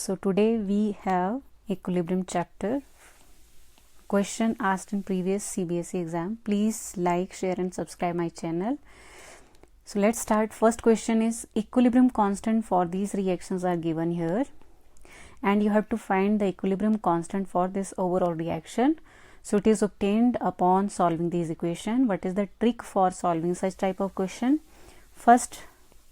So today we have equilibrium chapter. Question asked in previous CBSE exam. Please like, share and subscribe my channel. So let's start. First question is equilibrium constant for these reactions are given here, and you have to find the equilibrium constant for this overall reaction. So it is obtained upon solving these equation. What is the trick for solving such type of question? First,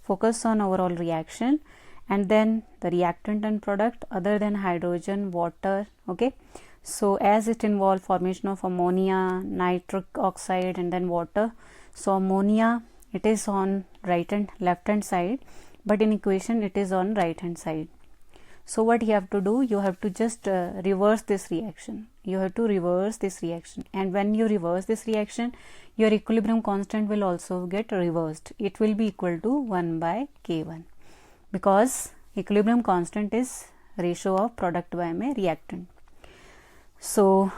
focus on overall reaction and then the reactant and product other than hydrogen, water. Okay, so as it involves formation of ammonia, nitric oxide and then water. So ammonia, it is on right and left hand side, but in equation it is on right hand side. So what you have to do, you have to just reverse this reaction. You have to reverse this reaction, and when you reverse this reaction, your equilibrium constant will also get reversed. It will be equal to 1 by K1, because equilibrium constant is ratio of product by my reactant. So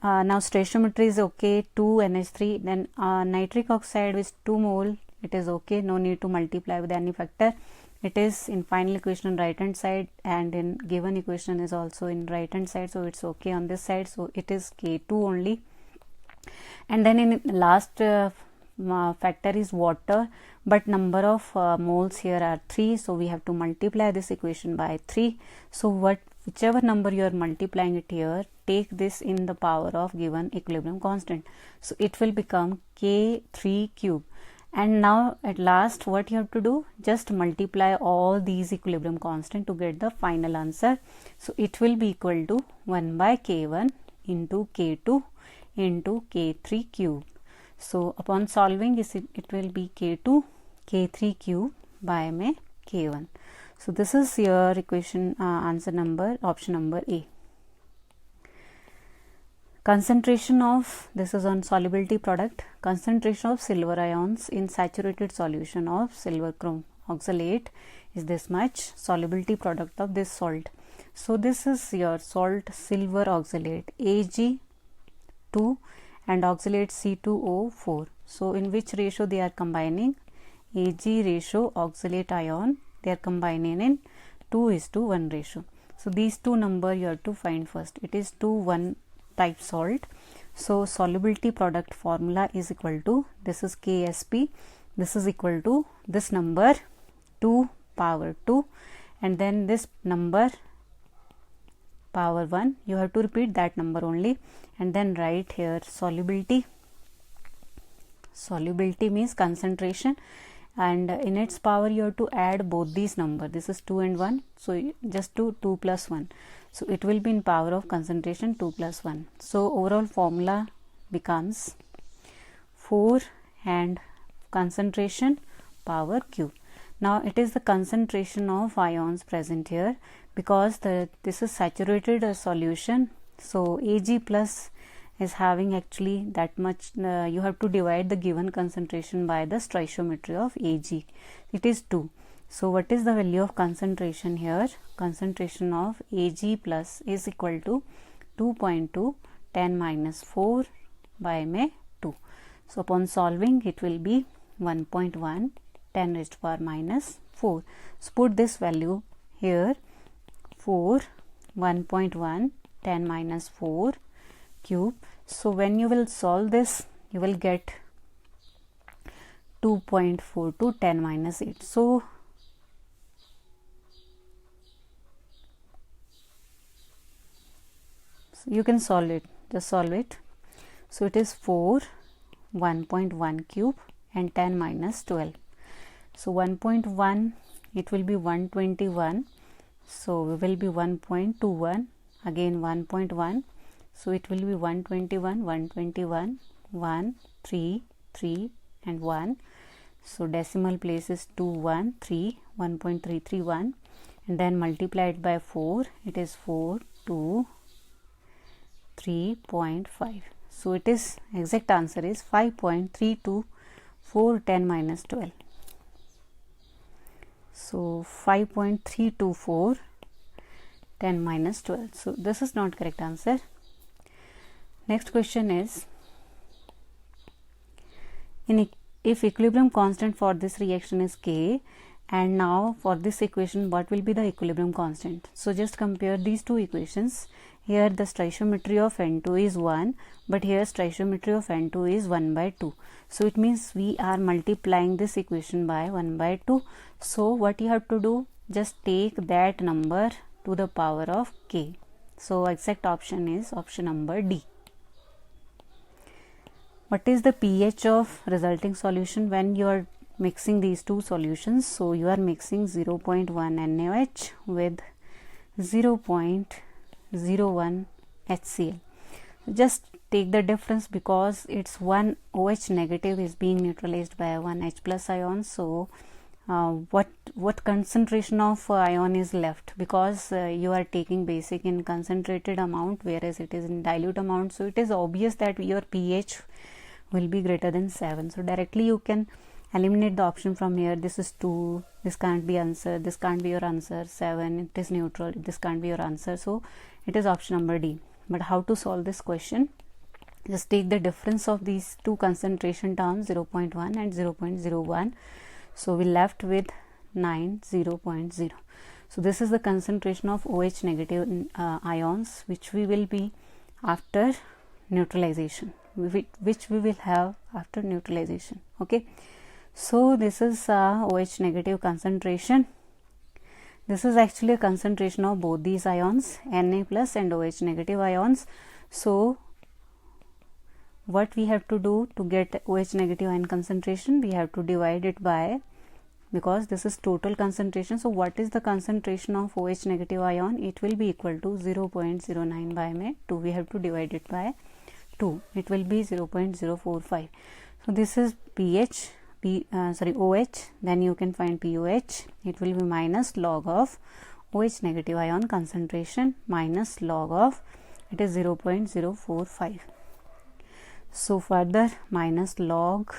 now stoichiometry is okay, 2 NH3, then nitric oxide with 2 mole, it is okay, no need to multiply with any factor. It is in final equation on right hand side, and in given equation is also in right hand side, so it's okay on this side, so it is K2 only. And then in last factor is water, but number of moles here are 3, so we have to multiply this equation by 3. So whichever number you are multiplying it here, take this in the power of given equilibrium constant, so it will become K3 cube. And now at last what you have to do, just multiply all these equilibrium constant to get the final answer. So it will be equal to 1 by K1 into K2 into K3 cube. So upon solving it will be K2 K3 cube by my K1. So this is your equation answer number, option number A. Concentration of, this is on solubility product, concentration of silver ions in saturated solution of silver chrome oxalate is this much, solubility product of this salt. So this is your salt silver oxalate Ag2 and oxalate C2O4. So in which ratio they are combining? Ag ratio oxalate ion, they are combining in 2:1 ratio. So these two number you have to find first. It is 2:1 type salt. So solubility product formula is equal to, this is KSP, this is equal to this number 2 power 2 and then this number power 1. You have to repeat that number only, and then write here solubility. Solubility means concentration, and in its power you have to add both these numbers. This is 2 and 1, so just do 2 plus 1. So it will be in power of concentration 2 plus 1. So overall formula becomes 4 and concentration power q. Now it is the concentration of ions present here, because this is saturated solution. So Ag plus is having actually that much, you have to divide the given concentration by the stoichiometry of Ag. It is 2. So what is the value of concentration here? Concentration of Ag plus is equal to 2.2 10 minus 4 by my 2. So upon solving it will be 1.1 10 raised to power minus 4. So put this value here, 4 1.1 10 minus 4 cube. So when you will solve this, you will get 2.4 to 10 minus 8. So you can solve it, just solve it. So it is 4 1.1 cube and 10 minus 12. So 1.1, it will be 121, so we will be 1.21, again 1.1, so it will be 121 121 1 3 3 and 1. So decimal place is 213 1.331, and then multiply it by 4, it is 4 2 3.5. So it is, exact answer is 5.324 10 minus 12. So 5.324 10 minus 12. So this is not correct answer. Next question is, if equilibrium constant for this reaction is K And now for this equation, what will be the equilibrium constant? So just compare these two equations. Here the stoichiometry of N2 is 1, but here stoichiometry of N2 is 1 by 2. So it means we are multiplying this equation by 1 by 2. So what you have to do, just take that number to the power of k. So exact option is option number D. What is the pH of resulting solution when you are mixing these two solutions? So you are mixing 0.1 NaOH with 0.01 HCl. Just take the difference because it's one OH negative is being neutralized by one H plus ion. So what concentration of ion is left, because you are taking basic in concentrated amount whereas it is in dilute amount, so it is obvious that your pH will be greater than 7. So directly you can eliminate the option from here. This is 2, this can't be answer, this can't be your answer. 7, it is neutral, this can't be your answer. So it is option number D. But how to solve this question? Just take the difference of these two concentration terms, 0.1 and 0.01. So we left with 9, 0.0. So this is the concentration of OH negative ions which we will be after neutralization, which we will have after neutralization. Okay, so this is OH negative concentration. This is actually a concentration of both these ions, Na plus and OH negative ions. So what we have to do to get OH negative ion concentration, we have to divide it by, because this is total concentration. So what is the concentration of OH negative ion? It will be equal to 0.09 by 2. We have to divide it by 2. It will be 0.045. So this is pH, OH. Then you can find POH. It will be minus log of OH negative ion concentration minus log of, it is 0.045. So further minus log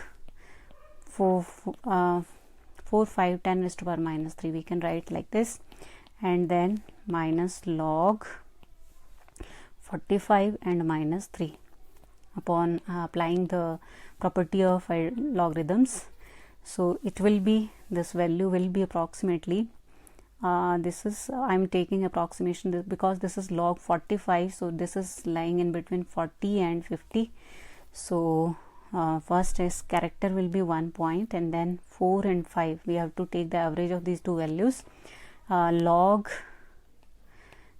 4, 5, 10 raised to power minus 3, we can write like this, and then minus log 45 and minus 3 upon applying the property of logarithms. So it will be, this value will be approximately, this is, I'm taking approximation because this is log 45, so this is lying in between 40 and 50. So first is character will be 1 point, and then 4 and 5 we have to take the average of these two values. Log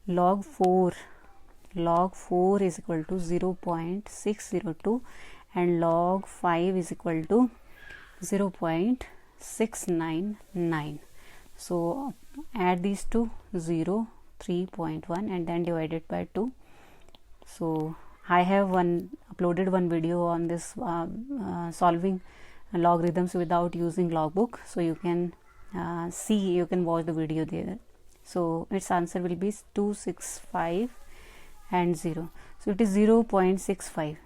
4 is equal to 0.602 and log 5 is equal to 0.699. So add these two, 0, 3.1 and then divide it by 2. So I have uploaded one video on this solving logarithms without using logbook, so you can you can watch the video there. So its answer will be 265 and 0. So it is 0.65,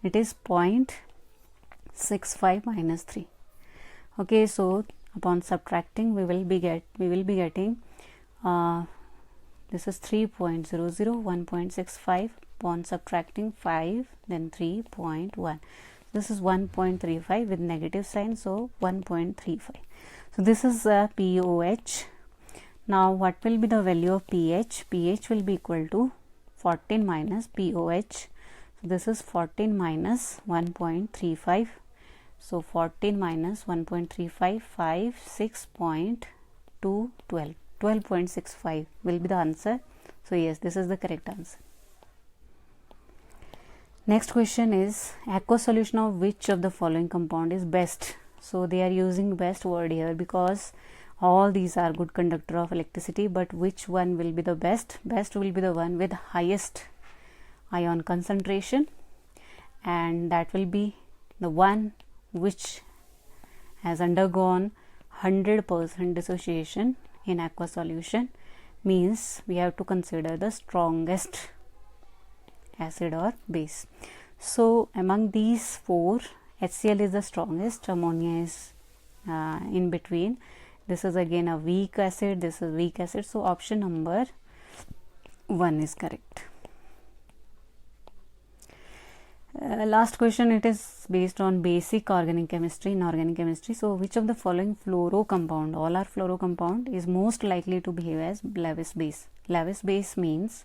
it is 0.65 minus 3. Okay, so upon subtracting we will be getting this is 3.00, 1.65 upon subtracting 5, then 3.1. This is 1.35 with negative sign, so 1.35. So this is POH. Now what will be the value of pH? pH will be equal to 14 minus POH. So this is 14 minus 1.35. So 14 minus 1.35, 5, 6.2, 12. 12.65 will be the answer. So yes, this is the correct answer. Next question is, aqueous solution of which of the following compound is best? So they are using best word here because all these are good conductor of electricity, but which one will be the best? Best will be the one with highest ion concentration, and that will be the one which has undergone 100% dissociation in aqueous solution. Means we have to consider the strongest acid or base. So among these four, HCl is the strongest, ammonia is in between, this is again a weak acid, this is weak acid. So option number 1 is correct. Last question, it is based on basic organic chemistry, inorganic chemistry. So which of the following fluoro compound, all are fluoro compound, is most likely to behave as Lewis base? Lewis base means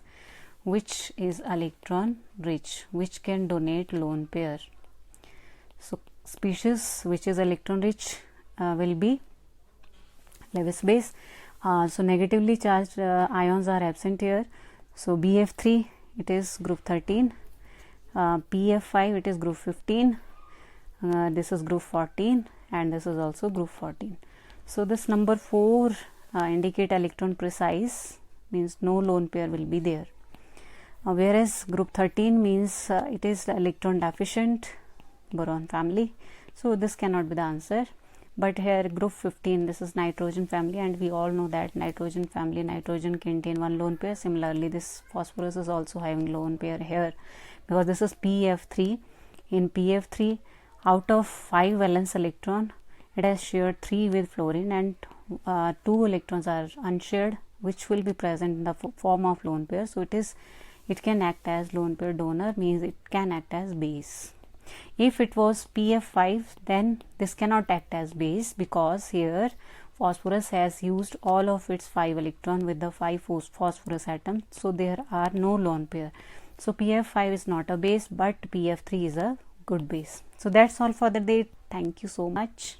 which is electron rich, which can donate lone pair. So species which is electron rich will be Lewis base. So negatively charged ions are absent here. So BF3, it is group 13. PF5, it is group 15. This is group 14, and this is also group 14. So this number 4 indicate electron precise, means no lone pair will be there. Whereas group 13 means it is electron deficient boron family. So this cannot be the answer. But here group 15, this is nitrogen family, and we all know that nitrogen family, nitrogen contain one lone pair. Similarly, this phosphorus is also having lone pair here, because this is PF3. In PF3, out of 5 valence electron, it has shared 3 with fluorine, and 2 electrons are unshared, which will be present in the form of lone pair. So it can act as lone pair donor, means it can act as base. If it was PF5, then this cannot act as base, because here phosphorus has used all of its 5 electron with the 5 phosphorus atoms, so there are no lone pair. So PF5 is not a base, but PF3 is a good base. So that's all for the day. Thank you so much.